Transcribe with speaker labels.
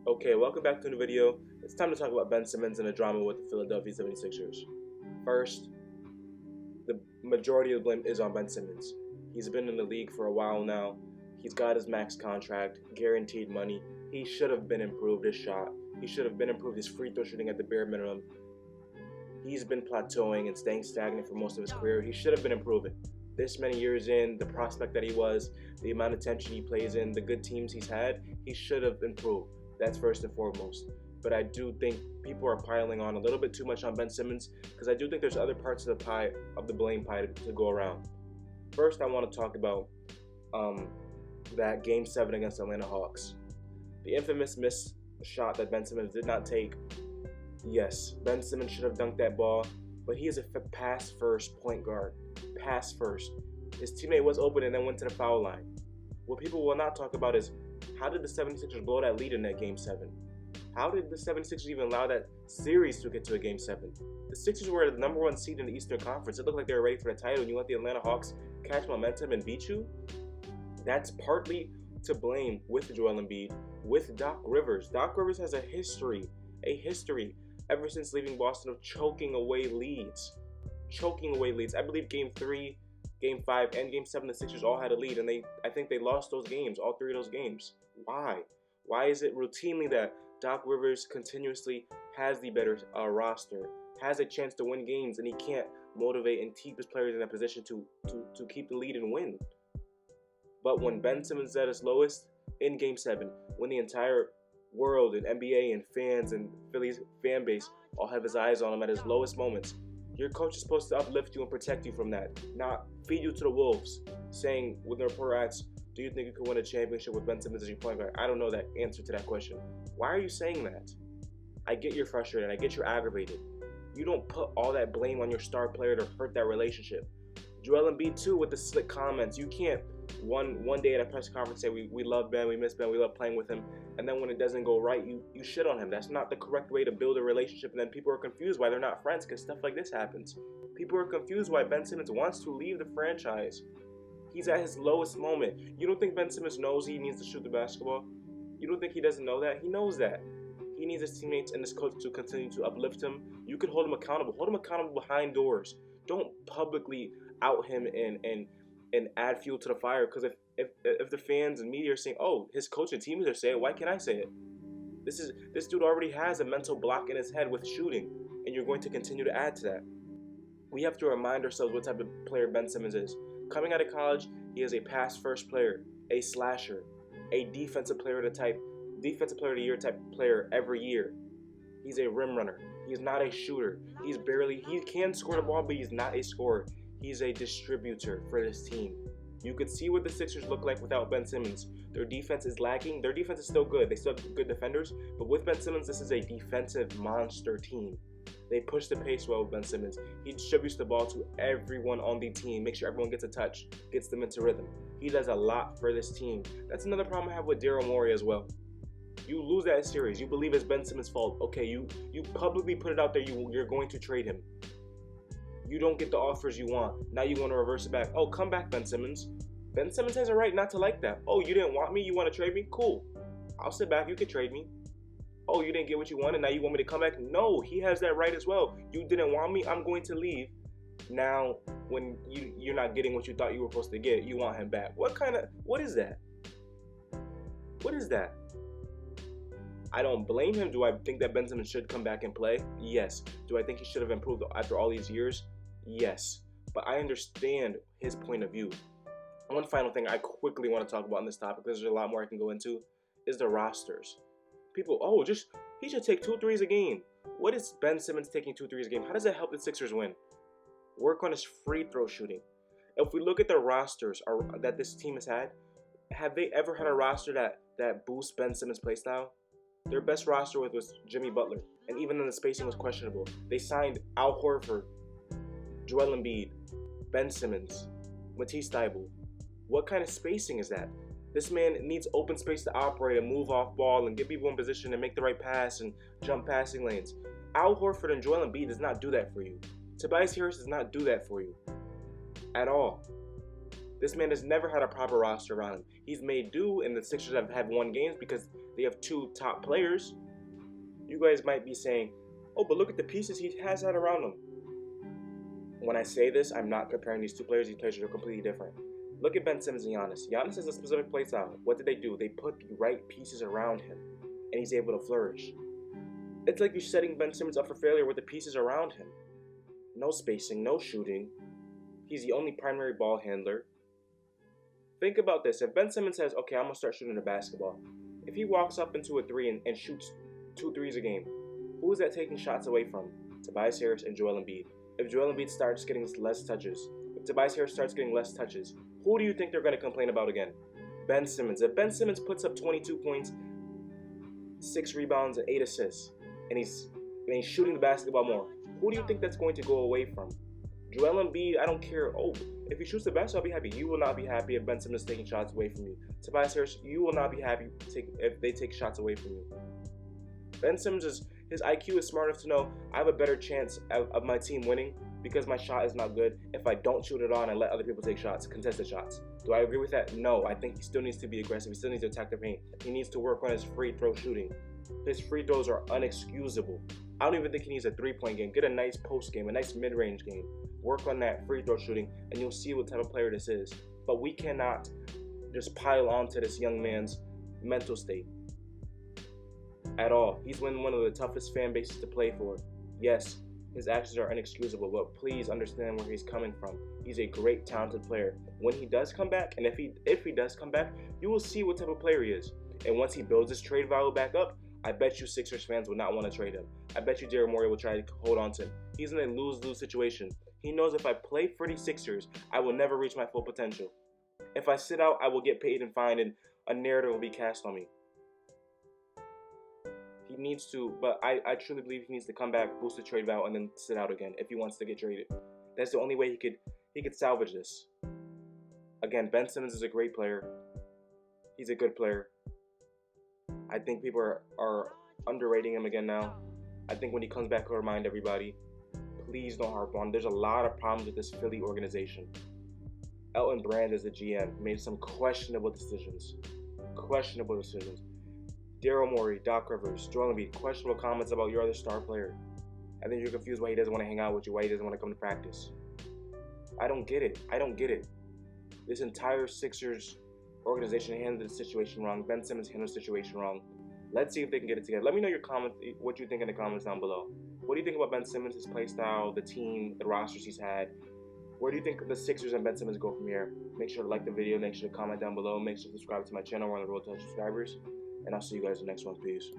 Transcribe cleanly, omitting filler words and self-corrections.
Speaker 1: Okay, welcome back to a new video. It's time to talk about Ben Simmons and the drama with the Philadelphia 76ers. First, the majority of the blame is on Ben Simmons. He's been in the league for a while now. He's got his max contract, guaranteed money. He should have been improved his shot. He should have been improved his free throw shooting at the bare minimum. He's been plateauing and staying stagnant for most of his career. He should have been improving. This many years in, the prospect that he was, the amount of attention he plays in, the good teams he's had, he should have improved. That's first and foremost. But I do think people are piling on a little bit too much on Ben Simmons because I do think there's other parts of the pie, of the blame pie to go around. First, I want to talk about that Game 7 against the Atlanta Hawks. The infamous missed shot that Ben Simmons did not take. Yes, Ben Simmons should have dunked that ball, but he is a pass-first point guard. Pass first. His teammate was open and then went to the foul line. What people will not talk about is how did the 76ers blow that lead in that Game 7? How did the 76ers even allow that series to get to a Game 7? The Sixers were the number one seed in the Eastern Conference. It looked like they were ready for the title, and you let the Atlanta Hawks catch momentum and beat you? That's partly to blame with Joel Embiid, with Doc Rivers. Doc Rivers has a history ever since leaving Boston of choking away leads. I believe Game 3, Game 5, and Game 7, the Sixers all had a lead, and I think they lost those games, all three of those games. Why? Why is it routinely that Doc Rivers continuously has the better roster, has a chance to win games, and he can't motivate and keep his players in a position to keep the lead and win? But when Ben Simmons is at his lowest in Game 7, when the entire world and NBA and fans and Phillies fan base all have his eyes on him at his lowest moments, your coach is supposed to uplift you and protect you from that, not feed you to the wolves, saying with the report asks, do you think you could win a championship with Ben Simmons as your point guard? I don't know that answer to that question. Why are you saying that? I get you're frustrated. I get you're aggravated. You don't put all that blame on your star player to hurt that relationship. Joel Embiid too with the slick comments. You can't one day at a press conference say we love Ben, we miss Ben, we love playing with him, and then when it doesn't go right, you shit on him. That's not the correct way to build a relationship, and then people are confused why they're not friends because stuff like this happens. People are confused why Ben Simmons wants to leave the franchise. He's at his lowest moment. You don't think Ben Simmons knows he needs to shoot the basketball? You don't think he doesn't know that? He knows that. He needs his teammates and his coach to continue to uplift him. You can hold him accountable. Hold him accountable behind doors. Don't publicly out him and add fuel to the fire, because if the fans and media are saying, oh, his coach and teammates are saying it, why can't I say it? This dude already has a mental block in his head with shooting, and you're going to continue to add to that. We have to remind ourselves what type of player Ben Simmons is. Coming out of college, he is a pass-first player, a slasher, a defensive player of the year type player every year. He's a rim runner. He's not a shooter. He can score the ball, but he's not a scorer. He's a distributor for this team. You could see what the Sixers look like without Ben Simmons. Their defense is lacking. Their defense is still good. They still have good defenders. But with Ben Simmons, this is a defensive monster team. They push the pace well with Ben Simmons. He distributes the ball to everyone on the team. Make sure everyone gets a touch. Gets them into rhythm. He does a lot for this team. That's another problem I have with Daryl Morey as well. You lose that series. You believe it's Ben Simmons' fault. Okay, you publicly put it out there. You're going to trade him. You don't get the offers you want. Now you want to reverse it back. Oh, come back, Ben Simmons. Ben Simmons has a right not to like that. Oh, you didn't want me? You want to trade me? Cool. I'll sit back. You can trade me. Oh, you didn't get what you wanted. Now you want me to come back? No, he has that right as well. You didn't want me? I'm going to leave. Now, when you're not getting what you thought you were supposed to get, you want him back. What is that? What is that? I don't blame him. Do I think that Ben Simmons should come back and play? Yes. Do I think he should have improved after all these years? Yes. But I understand his point of view. One final thing I quickly want to talk about on this topic, because there's a lot more I can go into, is the rosters. People, he should take 2 threes a game. What is Ben Simmons taking 2 threes a game? How does that help the Sixers win? Work on his free throw shooting. If we look at the rosters that this team has had, have they ever had a roster that boosts Ben Simmons' play style? Their best roster was Jimmy Butler, and even then the spacing was questionable. They signed Al Horford, Joel Embiid, Ben Simmons, Matisse Thybulle. What kind of spacing is that? This man needs open space to operate and move off ball and get people in position and make the right pass and jump passing lanes. Al Horford and Joel Embiid does not do that for you. Tobias Harris does not do that for you at all. This man has never had a proper roster around him. He's made do, and the Sixers have won games because they have 2 top players. You guys might be saying, oh, but look at the pieces he has had around him. When I say this, I'm not comparing these 2 players. These players are completely different. Look at Ben Simmons and Giannis. Giannis has a specific play style. What did they do? They put the right pieces around him, and he's able to flourish. It's like you're setting Ben Simmons up for failure with the pieces around him. No spacing, no shooting. He's the only primary ball handler. Think about this. If Ben Simmons says, okay, I'm going to start shooting the basketball. If he walks up into a 3 and shoots 2 threes a game, who is that taking shots away from? Tobias Harris and Joel Embiid. If Joel Embiid starts getting less touches, if Tobias Harris starts getting less touches, who do you think they're going to complain about again? Ben Simmons. If Ben Simmons puts up 22 points, 6 rebounds, and 8 assists, and he's shooting the basketball more, who do you think that's going to go away from? Joel Embiid, I don't care. Oh, if he shoots the basketball, I'll be happy. You will not be happy if Ben Simmons is taking shots away from you. Tobias Harris, you will not be happy if they take shots away from you. Ben Simmons, his IQ is smart enough to know I have a better chance of my team winning because my shot is not good if I don't shoot it on and let other people take shots, contested shots. Do I agree with that? No. I think he still needs to be aggressive. He still needs to attack the paint. He needs to work on his free throw shooting. His free throws are unexcusable. I don't even think he needs a 3-point game. Get a nice post game, a nice mid-range game. Work on that free throw shooting, and you'll see what type of player this is. But we cannot just pile onto this young man's mental state at all. He's in one of the toughest fan bases to play for. Yes, his actions are inexcusable, but please understand where he's coming from. He's a great, talented player. When he does come back, and if he does come back, you will see what type of player he is. And once he builds his trade value back up, I bet you Sixers fans will not want to trade him. I bet you Daryl Morey will try to hold on to him. He's in a lose-lose situation. He knows if I play for the Sixers, I will never reach my full potential. If I sit out, I will get paid and fined, and a narrative will be cast on me. He needs to, but I truly believe he needs to come back, boost the trade value, and then sit out again if he wants to get traded. That's the only way he could salvage this. Again, Ben Simmons is a great player. He's a good player. I think people are underrating him again now. I think when he comes back, he'll remind everybody, please don't harp on. There's a lot of problems with this Philly organization. Elton Brand as the GM made some questionable decisions. Daryl Morey, Doc Rivers, Joel Embiid, questionable comments about your other star player. I think you're confused why he doesn't want to hang out with you, why he doesn't want to come to practice. I don't get it. This entire Sixers organization handled the situation wrong. Ben Simmons handled the situation wrong. Let's see if they can get it together. Let me know your comments, what you think in the comments down below. What do you think about Ben Simmons, his play style, the team, the rosters he's had? Where do you think the Sixers and Ben Simmons go from here? Make sure to like the video, make sure to comment down below, make sure to subscribe to my channel. We're on the road to 100 subscribers. And I'll see you guys in the next one. Peace.